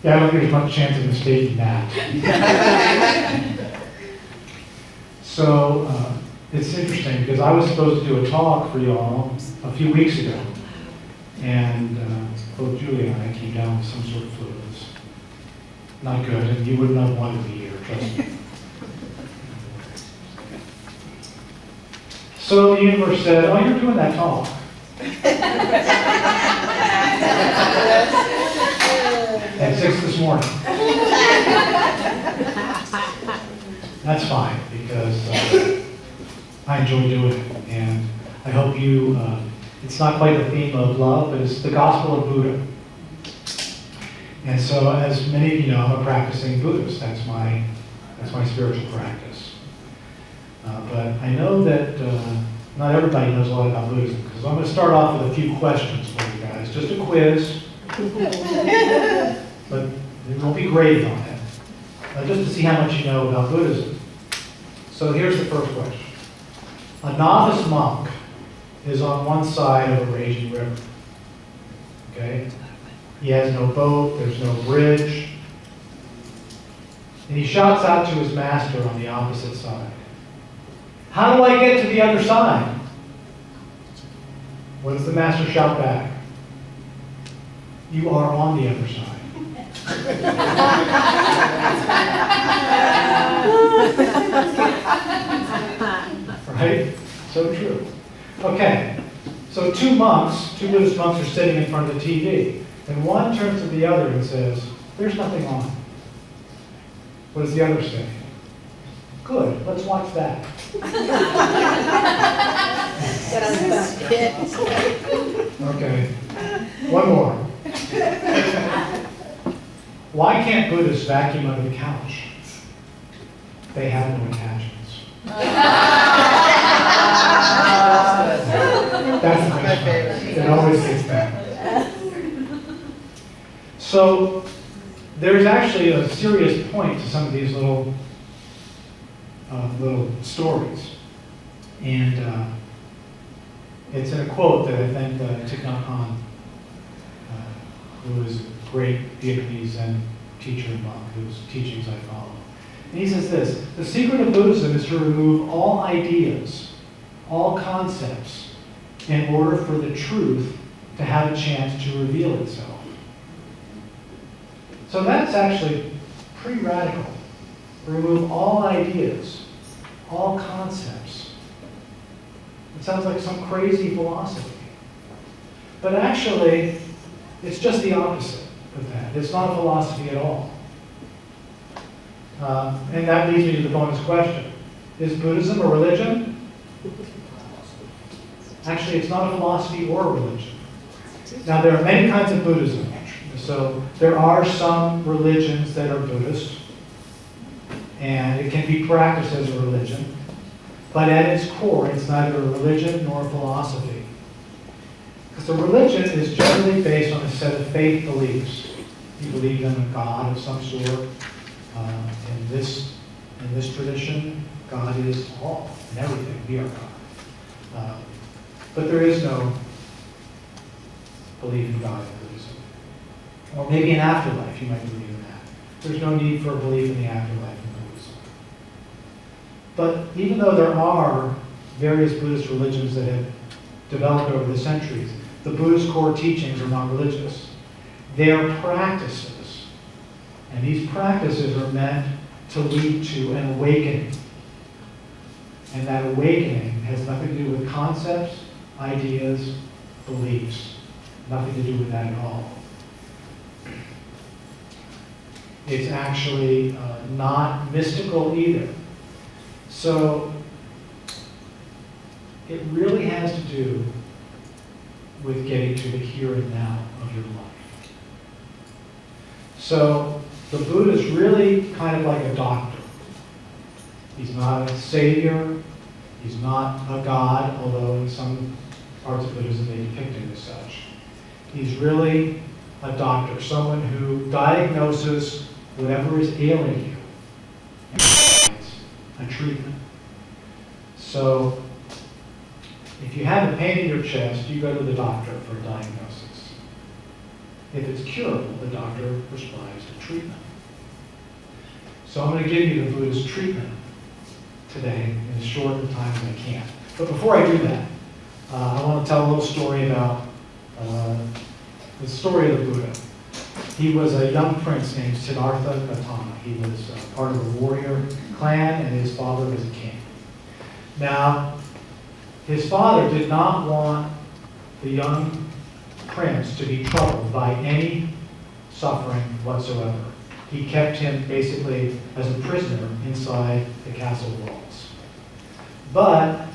Yeah, I don't think there's much chance of mistaking that. So, it's interesting because I was supposed to do a talk for y'all a few weeks ago. And both Julie and I came down with some sort of flu. It was not good, and you wouldn't have wanted me here, trust me. So the universe said, oh, you're doing that talk. At 6 this morning. That's fine, because I enjoy doing it. And I hope you, it's not quite the theme of love, but it's the gospel of Buddha. And so, as many of you know, I'm a practicing Buddhist. That's my spiritual practice. But I know that not everybody knows a lot about Buddhism, because I'm going to start off with a few questions for you guys. Just a quiz. But there won't be grades on it. Just to see how much you know about Buddhism. So here's the first question. A novice monk is on one side of a raging river. Okay? He has no boat, there's no bridge. And he shouts out to his master on the opposite side. How do I get to the other side? What does the master shout back? You are on the other side. Right? So true. Okay. So two Buddhist monks are sitting in front of the TV. And one turns to the other and says, there's nothing on. What does the other say? Good, let's watch that. Okay. One more. Why can't Buddhists vacuum under the couch? They have no attachments. That's my favorite. It always gets better. So there's actually a serious point to some of these little stories. And it's in a quote that I think Thich Nhat Hanh, who is a great Vietnamese Zen teacher and monk, whose teachings I follow. And he says this: the secret of Buddhism is to remove all ideas, all concepts, in order for the truth to have a chance to reveal itself. So that's actually pretty radical. Remove all ideas, all concepts. It sounds like some crazy philosophy. But actually, it's just the opposite of that. It's not a philosophy at all. And that leads me to the bonus question. Is Buddhism a religion? Actually, it's not a philosophy or a religion. Now, there are many kinds of Buddhism. So there are some religions that are Buddhist, and it can be practiced as a religion. But at its core, it's neither a religion nor a philosophy. Because the religion is generally based on a set of faith beliefs. You believe in a God of some sort. In this tradition, God is all and everything. We are God. But there is no belief in God in Buddhism. Or maybe an afterlife, you might believe in that. There's no need for a belief in the afterlife in Buddhism. But even though there are various Buddhist religions that have developed over the centuries, the Buddhist core teachings are not religious. They are practices. And these practices are meant to lead to an awakening. And that awakening has nothing to do with concepts, ideas, beliefs. Nothing to do with that at all. It's actually not mystical either. So it really has to do with getting to the here and now of your life. So the Buddha is really kind of like a doctor. He's not a savior. He's not a god, although in some parts of Buddhism they depict him as such. He's really a doctor, someone who diagnoses whatever is ailing you and provides a treatment. So if you have a pain in your chest, you go to the doctor for a diagnosis. If it's curable, the doctor prescribes a treatment. So I'm going to give you the Buddha's treatment today in as short a time as I can. But before I do that, I want to tell a little story about the story of the Buddha. He was a young prince named Siddhartha Gautama. He was part of a warrior clan, and his father was a king. Now, his father did not want the young prince to be troubled by any suffering whatsoever. He kept him basically as a prisoner inside the castle walls. But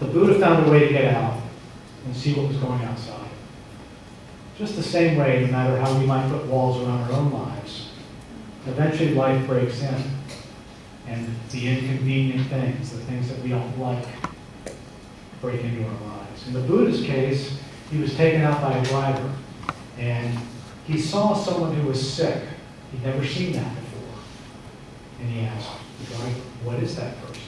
the Buddha found a way to get out and see what was going outside. Just the same way, no matter how we might put walls around our own lives, eventually life breaks in. And the inconvenient things, the things that we don't like, break into our lives. In the Buddha's case, he was taken out by a driver, and he saw someone who was sick. He'd never seen that before. And he asked the driver, "What is that person?"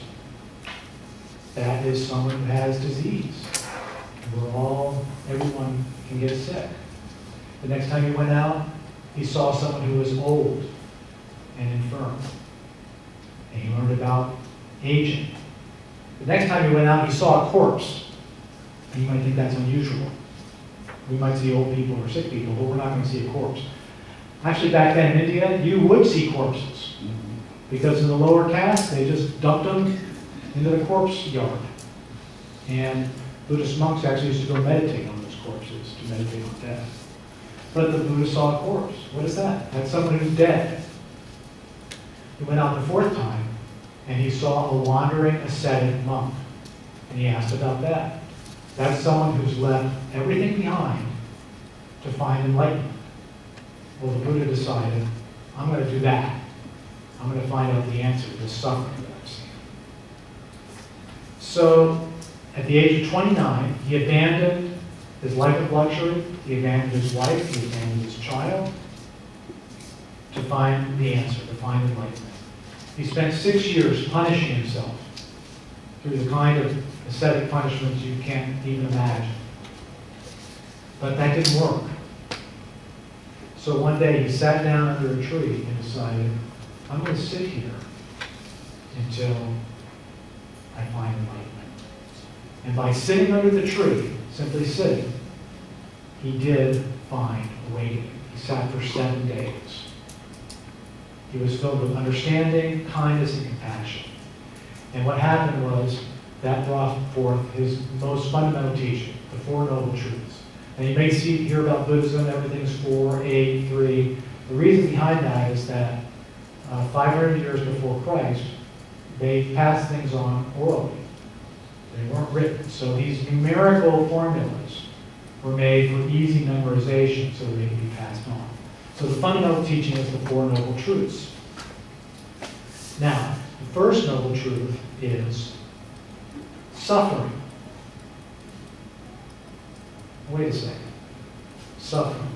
"That is someone who has disease. Everyone can get sick." The next time he went out, he saw someone who was old and infirm. And he learned about aging. The next time he went out, he saw a corpse. And you might think that's unusual. We might see old people or sick people, but we're not going to see a corpse. Actually, back then in India, you would see corpses. Because in the lower caste, they just dumped them into the corpse yard. And Buddhist monks actually used to go meditate on those corpses, to meditate on death. But the Buddha saw a corpse. What is that? That's someone who's dead. He went out the fourth time, and he saw a wandering ascetic monk. And he asked about that. That's someone who's left everything behind to find enlightenment. Well, the Buddha decided, I'm going to do that. I'm going to find out the answer to the suffering that I've seen. So, at the age of 29, he abandoned his life of luxury, he abandoned his wife, he abandoned his child, to find the answer, to find enlightenment. He spent 6 years punishing himself through the kind of ascetic punishments you can't even imagine. But that didn't work. So one day he sat down under a tree and decided, I'm going to sit here until I find enlightenment. And by sitting under the tree, simply sitting, he did find awakening. He sat for 7 days. He was filled with understanding, kindness, and compassion. And what happened was that brought forth his most fundamental teaching, the Four Noble Truths. And you may hear about Buddhism, everything's 4, 8, 3. The reason behind that is that 500 years before Christ, they passed things on orally. They weren't written. So these numerical formulas were made for easy memorization so they could be passed on. So the fundamental teaching is the Four Noble Truths. Now, the first noble truth is suffering. Wait a second. Suffering.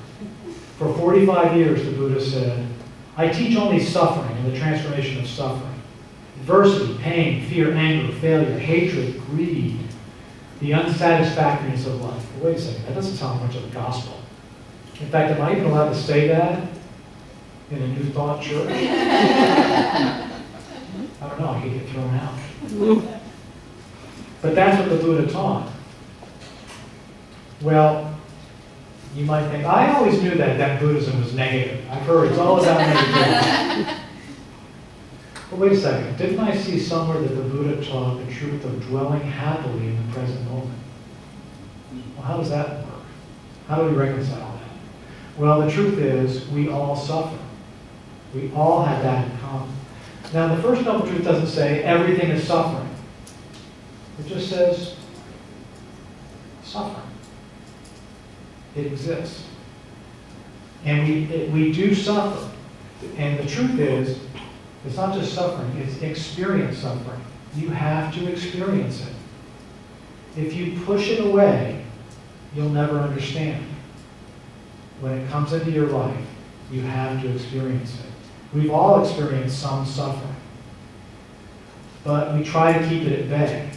For 45 years, the Buddha said, I teach only suffering and the transformation of suffering. Adversity, pain, fear, anger, failure, hatred, greed, the unsatisfactoriness of life. But wait a second, that doesn't sound much of the gospel. In fact, am I even allowed to say that in a New Thought church? I don't know, I could get thrown out. But that's what the Buddha taught. Well, you might think, I always knew that Buddhism was negative. I've heard it's all about negativity. But wait a second, didn't I see somewhere that the Buddha taught the truth of dwelling happily in the present moment? Well, how does that work? How do we reconcile that? Well, the truth is, we all suffer. We all have that in common. Now, the first noble truth doesn't say everything is suffering. It just says suffering. It exists. And we do suffer. And the truth is, it's not just suffering, it's experience suffering. You have to experience it. If you push it away, you'll never understand. When it comes into your life, you have to experience it. We've all experienced some suffering, but we try to keep it at bay.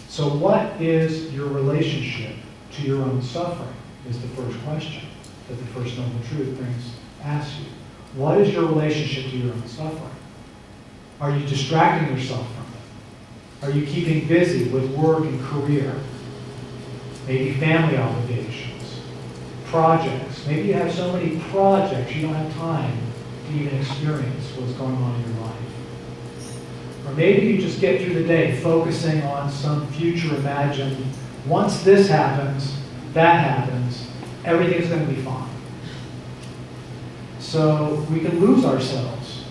So what is your relationship to your own suffering? is the first question that the First Noble Truth asks you. What is your relationship to your own suffering? Are you distracting yourself from it? Are you keeping busy with work and career? Maybe family obligations, projects. Maybe you have so many projects you don't have time to even experience what's going on in your life. Or maybe you just get through the day focusing on some future imagined, once this happens, that happens, everything's going to be fine. So we can lose ourselves.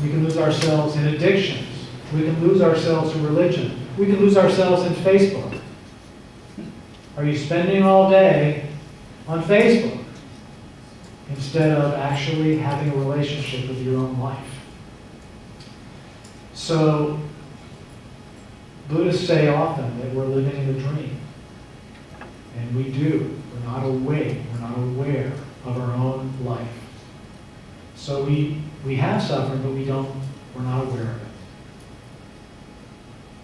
We can lose ourselves in addictions. We can lose ourselves in religion. We can lose ourselves in Facebook. Are you spending all day on Facebook instead of actually having a relationship with your own life? So Buddhists say often that we're living in a dream. And we do. We're not awake. We're not aware of our own life. So we have suffering, but we're not aware of it.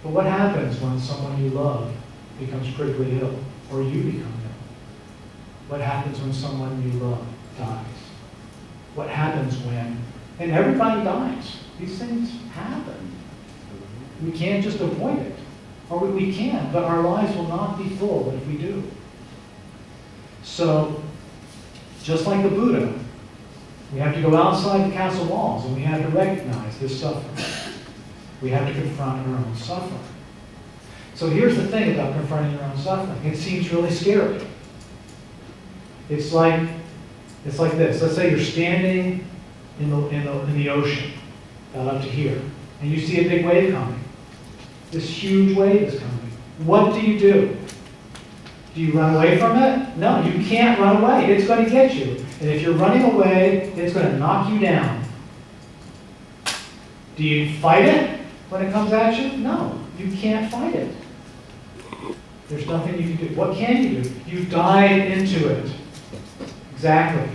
But what happens when someone you love becomes critically ill, or you become ill? What happens when someone you love dies? What happens when, and everybody dies. These things happen. We can't just avoid it. Or we can, but our lives will not be full if we do. So, just like the Buddha, we have to go outside the castle walls and we have to recognize this suffering. We have to confront our own suffering. So here's the thing about confronting your own suffering. It seems really scary. It's like this. Let's say you're standing in the ocean, about up to here, and you see a big wave coming. This huge wave is coming. What do? Do you run away from it? No, you can't run away. It's going to get you. And if you're running away, it's going to knock you down. Do you fight it when it comes at you? No, you can't fight it. There's nothing you can do. What can you do? You dive into it. Exactly.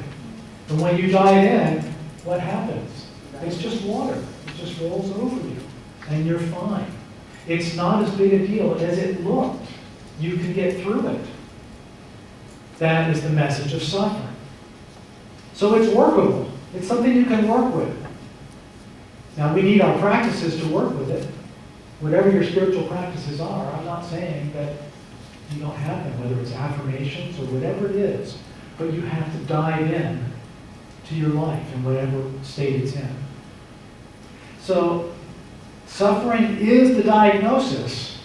And when you dive in, what happens? It's just water. It just rolls over you. And you're fine. It's not as big a deal as it looked. You can get through it. That is the message of suffering. So it's workable. It's something you can work with. Now, we need our practices to work with it. Whatever your spiritual practices are, I'm not saying that you don't have them, whether it's affirmations or whatever it is, but you have to dive in to your life in whatever state it's in. So, suffering is the diagnosis,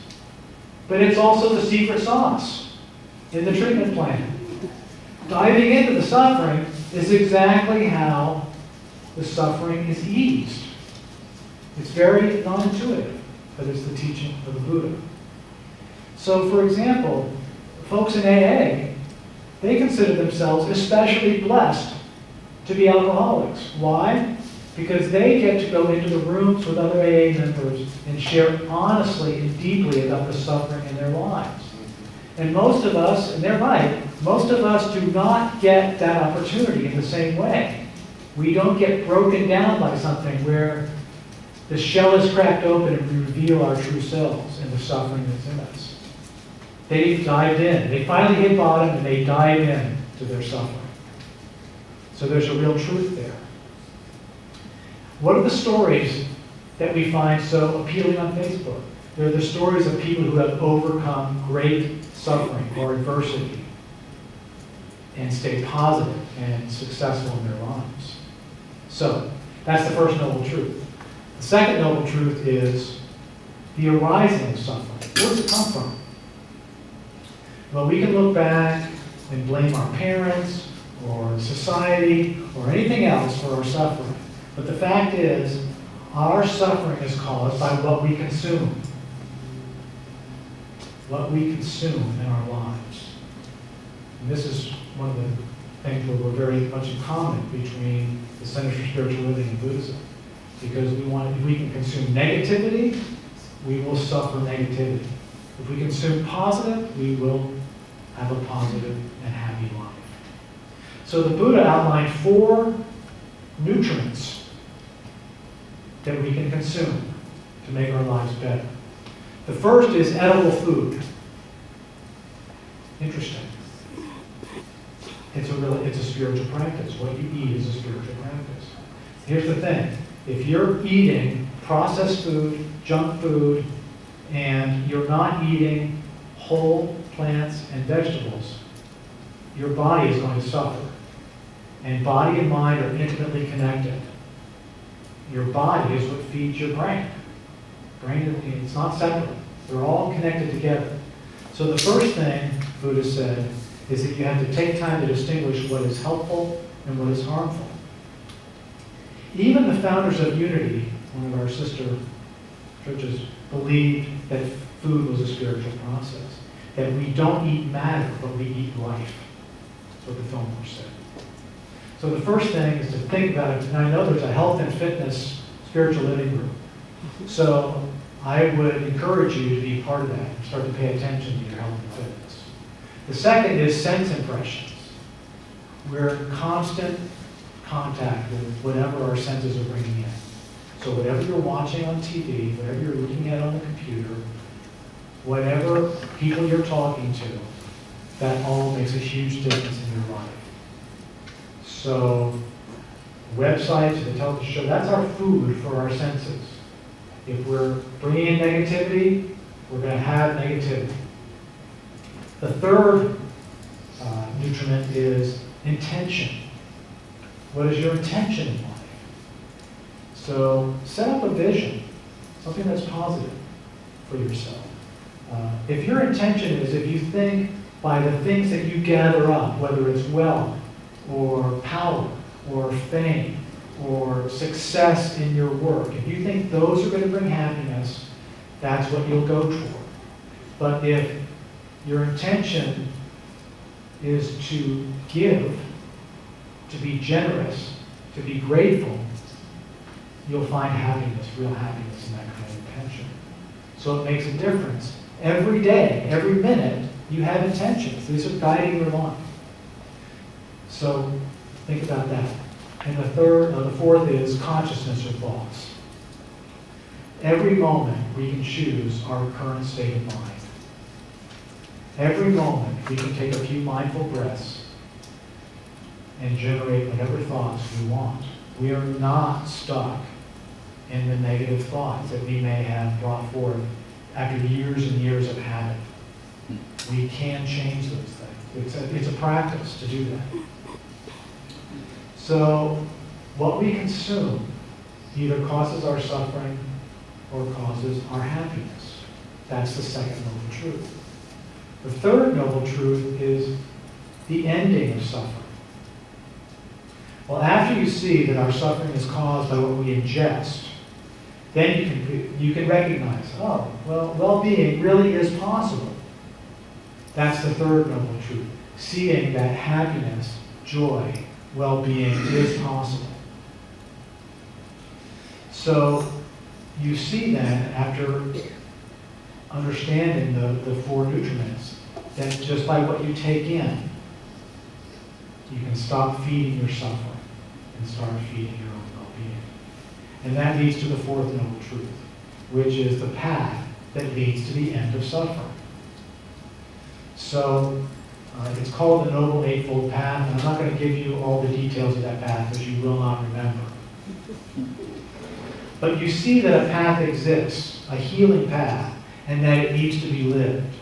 but it's also the secret sauce in the treatment plan. Diving into the suffering is exactly how the suffering is eased. It's very non-intuitive, but it's the teaching of the Buddha. So, for example, folks in AA, they consider themselves especially blessed to be alcoholics. Why? Because they get to go into the rooms with other AA members and share honestly and deeply about the suffering in their lives. And most of us, and they're right, most of us do not get that opportunity in the same way. We don't get broken down by something where the shell is cracked open and we reveal our true selves and the suffering that's in us. They dived in. They finally hit bottom and they dive in to their suffering. So there's a real truth there. What are the stories that we find so appealing on Facebook? They're the stories of people who have overcome great suffering or adversity and stay positive and successful in their lives. So, that's the first noble truth. The second noble truth is the arising of suffering. Where does it come from? Well, we can look back and blame our parents or society or anything else for our suffering. But the fact is, our suffering is caused by what we consume. What we consume in our lives. And this is one of the things where we're very much in common between the Centers for Spiritual Living and Buddhism. Because if we can consume negativity, we will suffer negativity. If we consume positive, we will have a positive and happy life. So the Buddha outlined 4 nutrients that we can consume to make our lives better. The first is edible food. Interesting. it's a spiritual practice. What you eat is a spiritual practice. Here's the thing. If you're eating processed food, junk food, and you're not eating whole plants and vegetables, your body is going to suffer. And body and mind are intimately connected. Your body is what feeds your brain. It's not separate. They're all connected together. So the first thing Buddha said is that you have to take time to distinguish what is helpful and what is harmful. Even the founders of Unity, one of our sister churches, believed that food was a spiritual process. That we don't eat matter, but we eat life. That's what the Fillmore said. So the first thing is to think about it. And I know there's a health and fitness spiritual living group. So I would encourage you to be part of that and start to pay attention to your health and fitness. The second is sense impressions. We're in constant contact with whatever our senses are bringing in. So whatever you're watching on TV, whatever you're looking at on the computer, whatever people you're talking to, that all makes a huge difference in your life. So websites, the television show, that's our food for our senses. If we're bringing in negativity, we're going to have negativity. The third nutriment is intention. What is your intention in life? So set up a vision, something that's positive for yourself. If your intention is, if you think by the things that you gather up, whether it's wealth or power or fame or success in your work, if you think those are going to bring happiness, that's what you'll go toward. But if your intention is to give, to be generous, to be grateful, you'll find happiness, real happiness in that kind of intention. So it makes a difference. Every day, every minute, you have intentions. These are guiding your life. So think about that. And the fourth is consciousness or thoughts. Every moment we can choose our current state of mind. Every moment we can take a few mindful breaths and generate whatever thoughts we want. We are not stuck in the negative thoughts that we may have brought forth after years and years of habit. We can change those things. It's a practice to do that. So what we consume either causes our suffering or causes our happiness. That's the second noble truth. The third noble truth is the ending of suffering. Well, after you see that our suffering is caused by what we ingest, then you can recognize, oh, well, well-being really is possible. That's the third noble truth. Seeing that happiness, joy, well-being is possible. So you see then, after understanding the four nutriments, that just by what you take in, you can stop feeding your suffering and start feeding your own well-being. And that leads to the fourth noble truth, which is the path that leads to the end of suffering. So it's called the Noble Eightfold Path, and I'm not going to give you all the details of that path because you will not remember. But you see that a path exists, a healing path, and that it needs to be lived.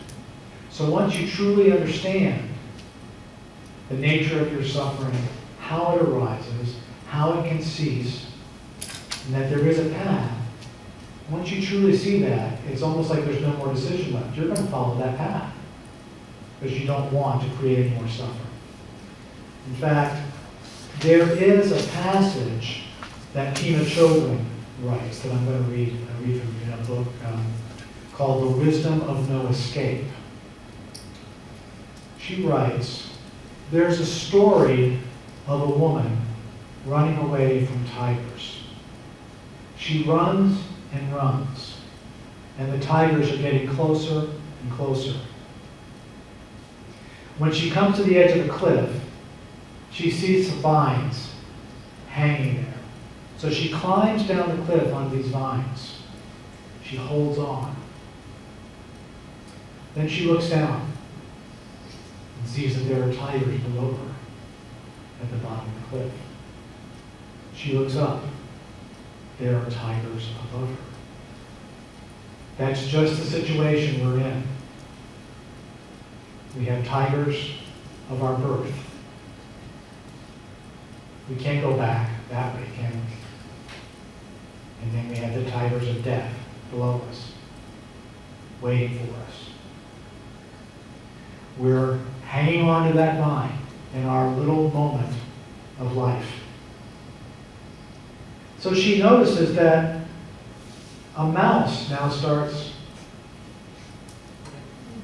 So once you truly understand the nature of your suffering, how it arises, how it can cease, and that there is a path, once you truly see that, it's almost like there's no more decision left. You're going to follow that path because you don't want to create any more suffering. In fact, there is a passage that Tina Chodron writes that I'm going to read from in a book called The Wisdom of No Escape. She writes, there's a story of a woman running away from tigers. She runs and runs, and the tigers are getting closer and closer. When she comes to the edge of the cliff, she sees some vines hanging there. So she climbs down the cliff onto these vines. She holds on. Then she looks down and sees that there are tigers below her. at the bottom of the cliff. She looks up. There are tigers above her. That's just the situation we're in. We have tigers of our birth. We can't go back that way, can we? And then we have the tigers of death below us, waiting for us. We're hanging on to that vine in our little moment of life. So she notices that a mouse now starts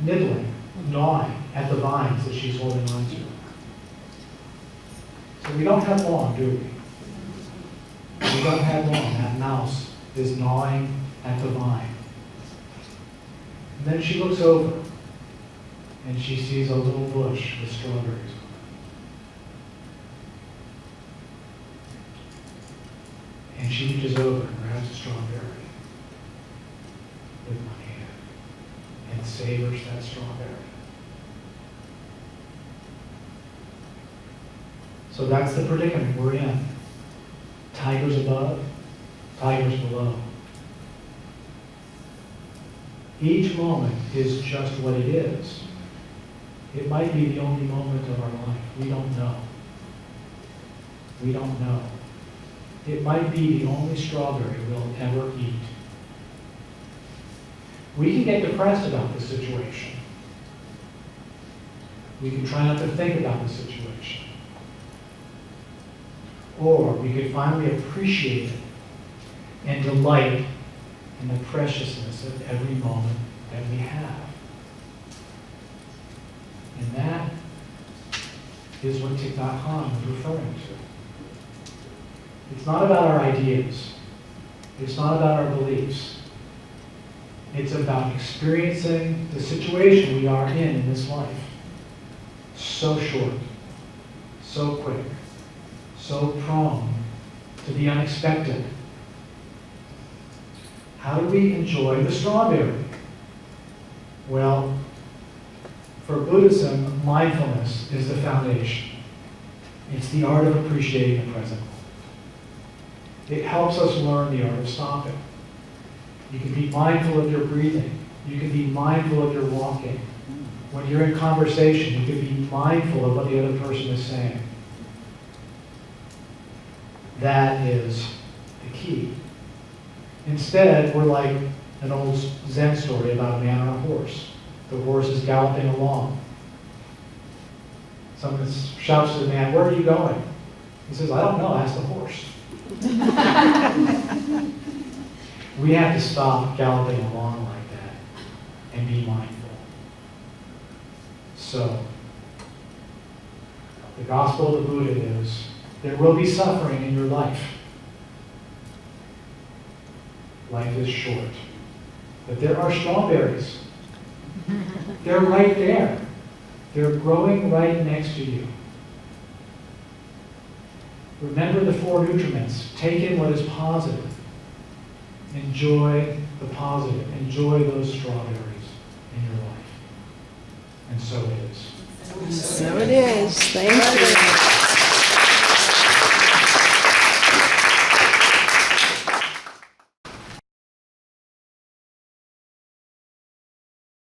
nibbling, gnawing at the vines that she's holding on to. So we don't have long, do we? We don't have long. That mouse is gnawing at the vine. And then she looks over and she sees a little bush with strawberries. And she reaches over and grabs a strawberry with one hand and savors that strawberry. So that's the predicament we're in. Tigers above, tigers below. Each moment is just what it is. It might be the only moment of our life. We don't know. We don't know. It might be the only strawberry we'll ever eat. We can get depressed about the situation. We can try not to think about the situation. Or we could finally appreciate it and delight in the preciousness of every moment that we have. And that is what Thich Nhat Hanh is referring to. It's not about our ideas. It's not about our beliefs. It's about experiencing the situation we are in this life. So short, so quick, so prone to the unexpected. How do we enjoy the strawberry? Well, for Buddhism, mindfulness is the foundation. It's the art of appreciating the present. It helps us learn the art of stopping. You can be mindful of your breathing. You can be mindful of your walking. When you're in conversation, you can be mindful of what the other person is saying. That is the key. Instead, we're like an old Zen story about a man on a horse. The horse is galloping along. Someone shouts to the man, "Where are you going?" He says, "I don't know, ask the horse." We have to stop galloping along like that and be mindful. So, the gospel of the Buddha is, there will be suffering in your life. Life is short. But there are strawberries. They're right there. They're growing right next to you. Remember the four nutriments. Take in what is positive. Enjoy the positive. Enjoy those strawberries in your life. And so it is. So it is. Thank you.